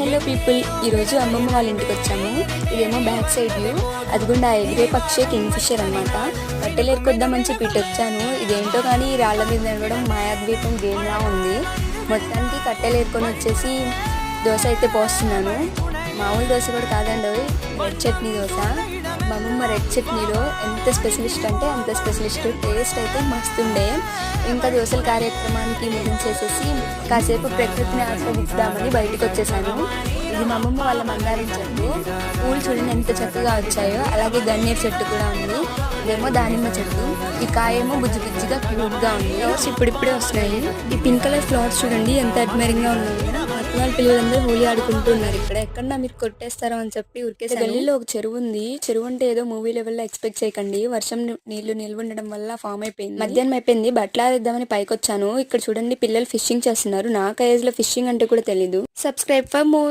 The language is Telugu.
హలో పీపుల్, ఈరోజు అమ్మమ్మ వాళ్ళ ఇంటికి వచ్చాము. ఇదేమో బ్యాక్ సైడ్ వ్యూ. అదిగుండా ఎగిరే పక్షి కింగ్ ఫిషర్ అనమాట. కట్టెలు ఎరుకొద్దామని చెప్పి ఇటు వచ్చాను. ఇదేంటో కానీ రాళ్ళ మీద నడవడం మాయాద్వీపం గేమ్లా ఉంది. మొత్తానికి కట్టెలు ఏరుకొని వచ్చేసి దోశ అయితే పోస్తున్నాను. మామూలు దోశ కూడా కాదండి, రెడ్ చట్నీ దోశ. మా అమ్మమ్మ రెడ్ చట్నీలో ఎంత స్పెషలిస్ట్ అంటే అంత స్పెషలిస్ట్. టేస్ట్ అయితే మస్తుండే. ఇంకా దోశల కార్యక్రమానికి ముగించేసేసి కాసేపు ప్రకృతిని ఆస్వాదిద్దామని బయటకు వచ్చేసాను. ఇది మా అమ్మమ్మ వాళ్ళ మందారం చెట్టు. పూలు చూడండి ఎంత చక్కగా వచ్చాయో. అలాగే గన్నేరు చెట్టు కూడా ఉంది. ఇదేమో దానిమ్మ చెట్టు. ఈ కాయేమో బుజ్జి బుజ్జిగా క్యూట్గా ఉంది. ఫ్లవర్స్ ఇప్పుడిప్పుడే వస్తున్నాయి. ఈ పింక్ కలర్ ఫ్లవర్స్ చూడండి ఎంత అడ్మైరింగ్గా ఉన్నాయి. వాళ్ళ పిల్లలందరూ హోలీ ఆడుకుంటున్నారు. ఇక్కడ ఎక్కడన్నా మీరు కొట్టేస్తారో అని చెప్పి ఉరికేసి. గల్లీలో ఒక చెరువు ఉంది. చెరువు అంటే ఏదో మూవీ లెవెల్లో ఎక్స్పెక్ట్ చేయకండి. వర్షం నీళ్లు నిల్వ ఉండడం వల్ల ఫామ్ అయిపోయింది. మధ్యాహ్నం అయిపోయింది, బట్టలు ఆరేద్దామని పైకి వచ్చాను. ఇక్కడ చూడండి పిల్లలు ఫిషింగ్ చేస్తున్నారు. నాకు ఏజ్ లో ఫిషింగ్ అంటే కూడా తెలీదు. Subscribe for more.